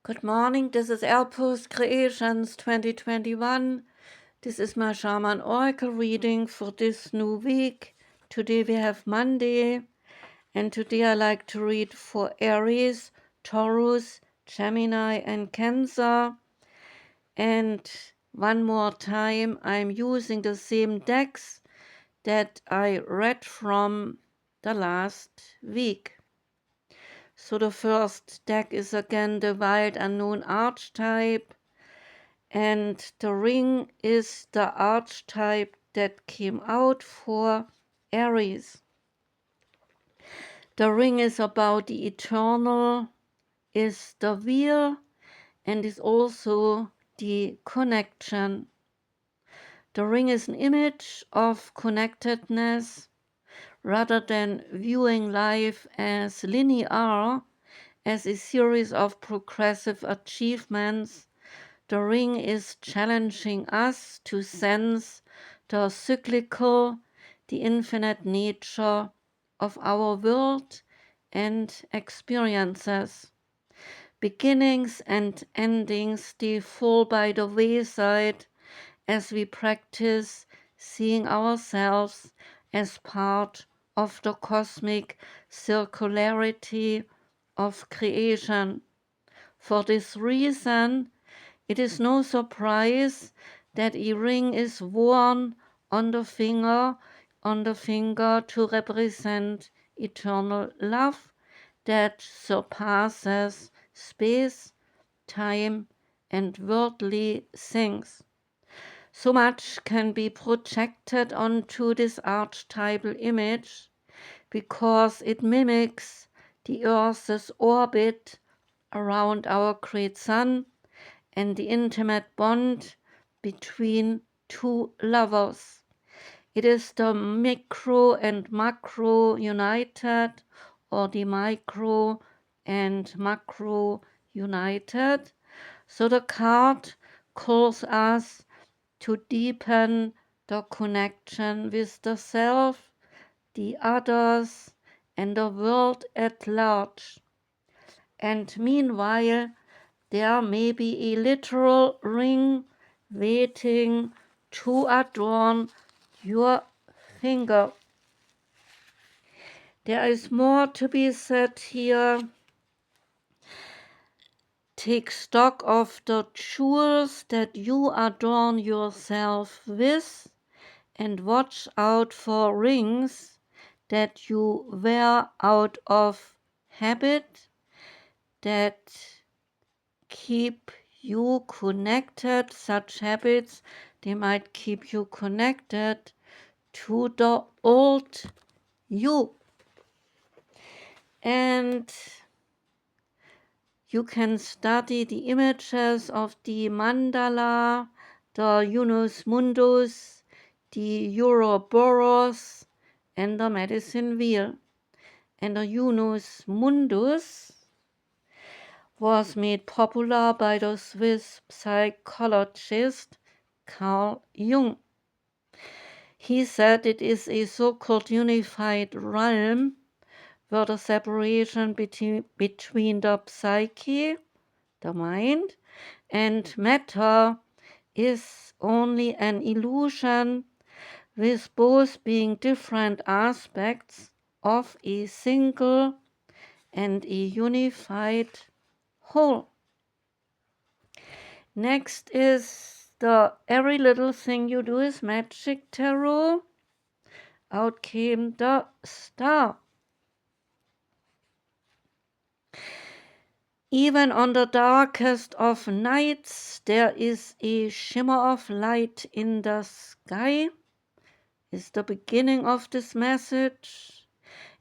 Good morning, this is Outpost Creations 2021. This is my Shaman Oracle reading for this new week. Today we have Monday, and today I like to read for Aries, Taurus, Gemini and Cancer. And one more time, I'm using the same decks that I read from the last week. So the first deck is again the Wild Unknown Archetype, and the ring is the archetype that came out for Aries. The ring is about the eternal, is the wheel, and is also the connection. The ring is an image of connectedness rather than viewing life as linear, as a series of progressive achievements. The ring is challenging us to sense the cyclical, the infinite nature of our world and experiences. Beginnings and endings, they fall by the wayside as we practice seeing ourselves as part of the cosmic circularity of creation. For this reason, it is no surprise that a ring is worn on the finger to represent eternal love that surpasses space, time, and worldly things. So much can be projected onto this archetypal image because it mimics the Earth's orbit around our great sun and the intimate bond between two lovers. It is the micro and macro united, or the micro and macro united. So the card calls us to deepen the connection with the self, the others, and the world at large. And meanwhile, there may be a literal ring waiting to adorn your finger. There is more to be said here. Take stock of the jewels that you adorn yourself with, and watch out for rings that you wear out of habit, that keep you connected. Such habits, they might keep you connected to the old you. And you can study the images of the mandala, the Unus Mundus, the Ouroboros, and the medicine wheel. And the Unus Mundus was made popular by the Swiss psychologist Carl Jung. He said it is a so-called unified realm where the separation between the psyche, the mind, and matter is only an illusion, with both being different aspects of a single and a unified whole. Next is the every little thing you do is magic tarot. Out came the star. Even on the darkest of nights, there is a shimmer of light in the sky, is the beginning of this message.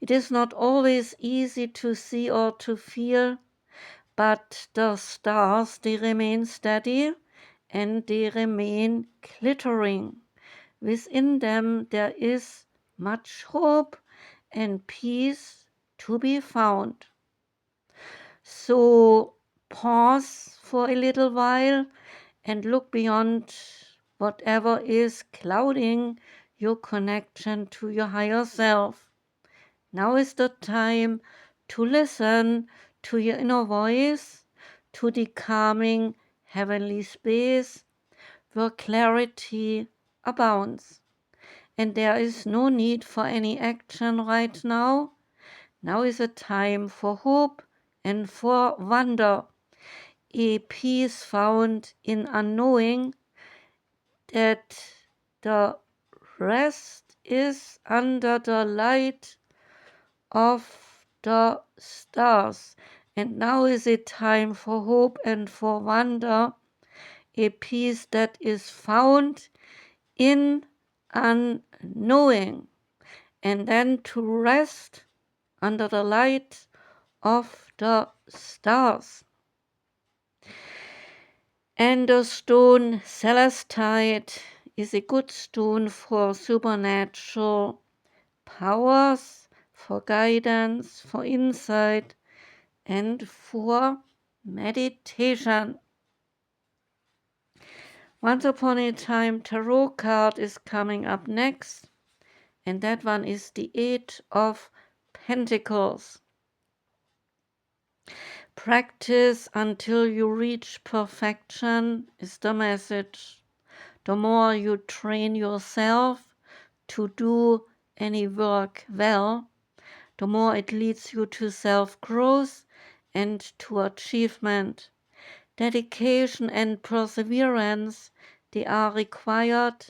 It is not always easy to see or to feel, but the stars, they remain steady and they remain glittering. Within them there is much hope and peace to be found. So pause for a little while and look beyond whatever is clouding your connection to your higher self. Now is the time to listen to your inner voice, to the calming heavenly space where clarity abounds. And there is no need for any action right now. Now is a time for hope and for wonder, a peace found in unknowing that the rest is under the light of the stars. And now is a time for hope and for wonder, a peace that is found in unknowing, and then to rest under the light of the stars. And the stone celestite is a good stone for supernatural powers, for guidance, for insight, and for meditation. Once upon a time, tarot card is coming up next, and that one is the Eight of Pentacles. Practice until you reach perfection is the message. The more you train yourself to do any work well, the more it leads you to self-growth and to achievement. Dedication and perseverance, they are required.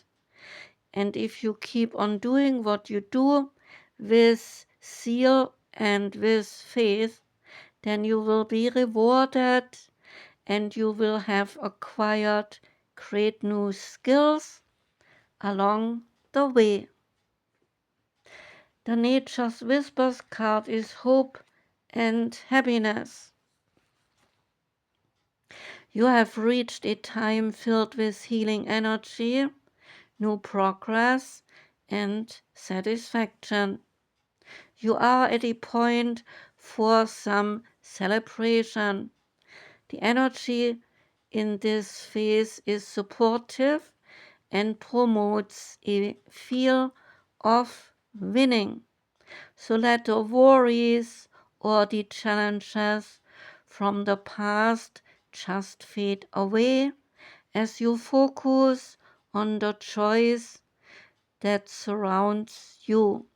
And if you keep on doing what you do with zeal and with faith, then you will be rewarded and you will have acquired great new skills along the way. The Nature's Whispers card is hope and happiness. You have reached a time filled with healing energy, new progress, and satisfaction. You are at a point for some celebration. The energy in this phase is supportive and promotes a feel of winning. So let the worries or the challenges from the past just fade away as you focus on the joys that surrounds you.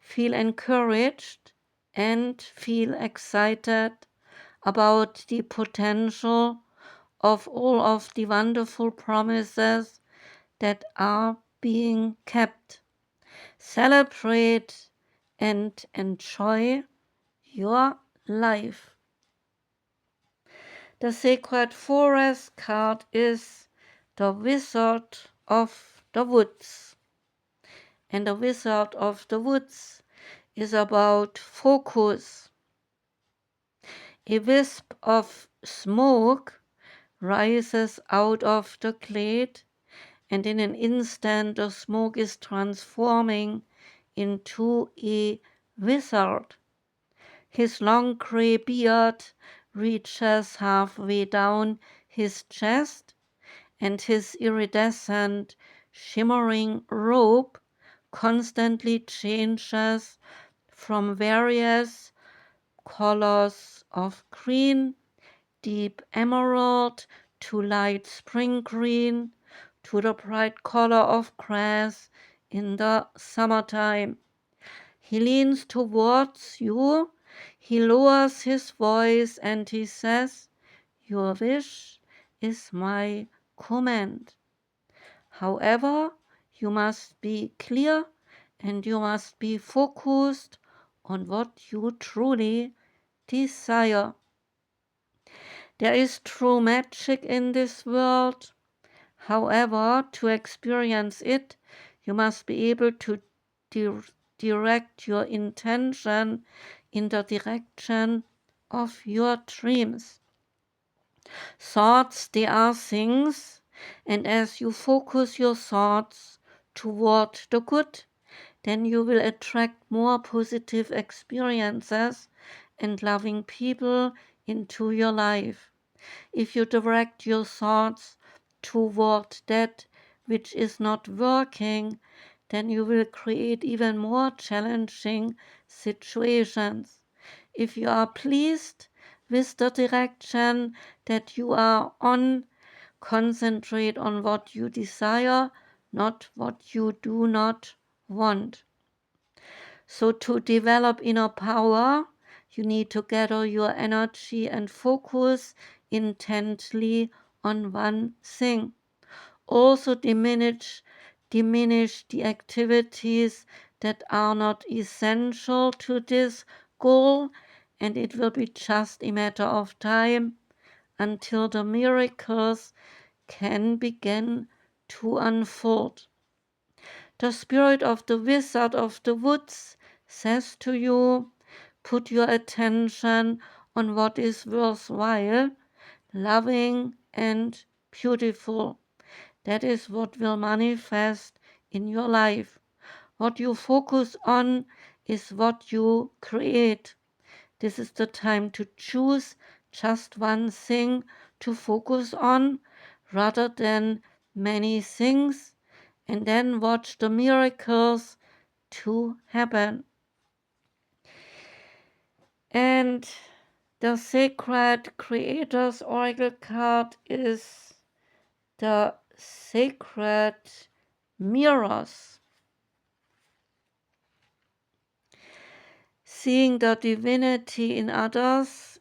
Feel encouraged and feel excited about the potential of all of the wonderful promises that are being kept. Celebrate and enjoy your life. The Sacred Forest card is the Wizard of the Woods. And the Wizard of the Woods is about focus. A wisp of smoke rises out of the glade, and in an instant the smoke is transforming into a wizard. His long grey beard reaches halfway down his chest, and his iridescent, shimmering robe constantly changes from various colors of green, deep emerald, to light spring green, to the bright color of grass in the summertime. He leans towards you, he lowers his voice, and he says, "Your wish is my command." However, you must be clear and you must be focused on what you truly desire. There is true magic in this world. However, to experience it, you must be able to direct your intention in the direction of your dreams. Thoughts, they are things, and as you focus your thoughts toward the good, then you will attract more positive experiences and loving people into your life. If you direct your thoughts toward that which is not working, then you will create even more challenging situations. If you are pleased with the direction that you are on. Concentrate on what you desire, not what you do not want. So to develop inner power, you need to gather your energy and focus intently on one thing. Also diminish the activities that are not essential to this goal, and it will be just a matter of time until the miracles can begin to unfold. The spirit of the wizard of the woods says to you, put your attention on what is worthwhile, loving, and beautiful. That is what will manifest in your life. What you focus on is what you create. This is the time to choose just one thing to focus on rather than many things, and then watch the miracles to happen. And the sacred creators oracle card is the sacred mirrors. Seeing the divinity in others,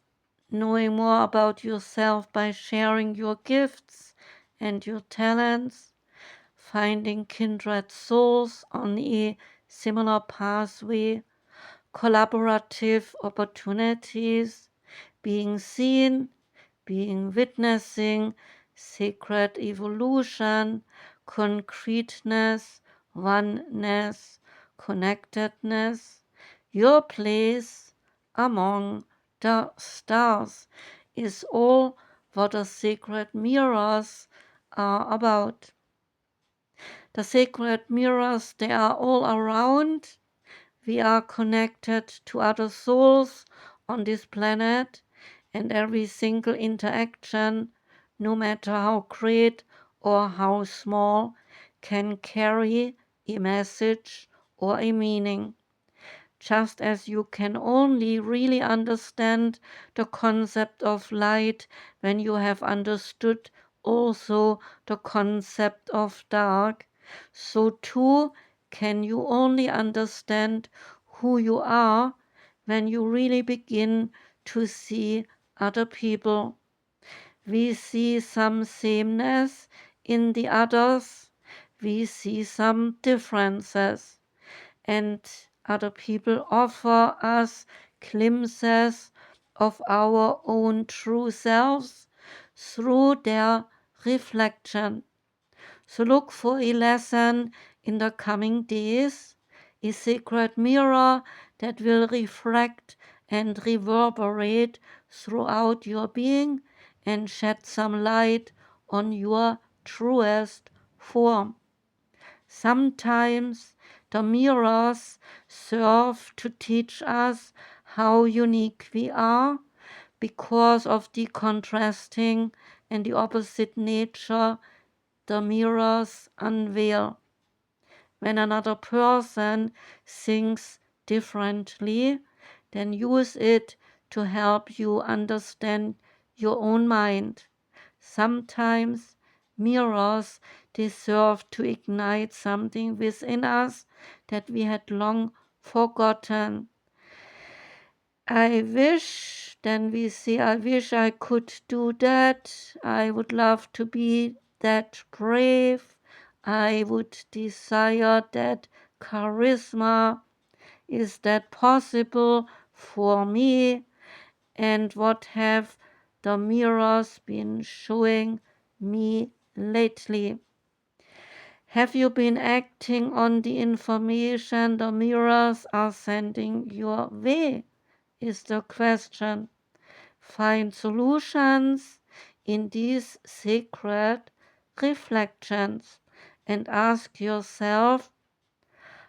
knowing more about yourself by sharing your gifts and your talents, finding kindred souls on a similar pathway, collaborative opportunities, being seen, being witnessing, sacred evolution, concreteness, oneness, connectedness, your place among the stars is all what the sacred mirrors are about. The sacred mirrors, they are all around. We are connected to other souls on this planet, and every single interaction, no matter how great or how small, can carry a message or a meaning. Just as you can only really understand the concept of light when you have understood also the concept of dark, so too can you only understand who you are when you really begin to see other people. We see some sameness in the others, we see some differences, and other people offer us glimpses of our own true selves through their reflection. So look for a lesson in the coming days, a sacred mirror that will reflect and reverberate throughout your being and shed some light on your truest form. Sometimes the mirrors serve to teach us how unique we are because of the contrasting and the opposite nature the mirrors unveil. When another person thinks differently, then use it to help you understand your own mind. Sometimes mirrors deserve to ignite something within us that we had long forgotten. I wish I could do that. I would love to be that brave. I would desire that charisma. Is that possible for me? And what have the mirrors been showing me lately? Have you been acting on the information the mirrors are sending your way? Is the question. Find solutions in these sacred reflections and ask yourself,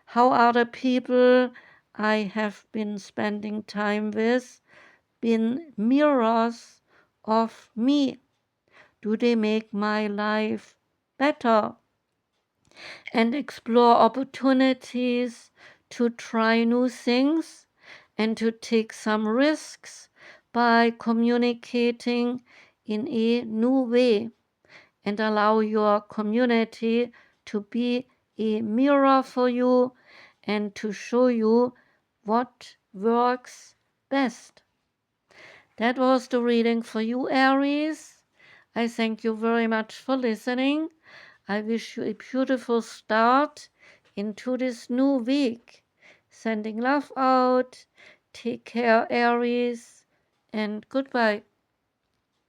how are the people I have been spending time with been mirrors of me? Do they make my life better? And explore opportunities to try new things and to take some risks by communicating in a new way, and allow your community to be a mirror for you and to show you what works best. That was the reading for you, Aries. I thank you very much for listening. I wish you a beautiful start into this new week. Sending love out. Take care, Aries, and goodbye.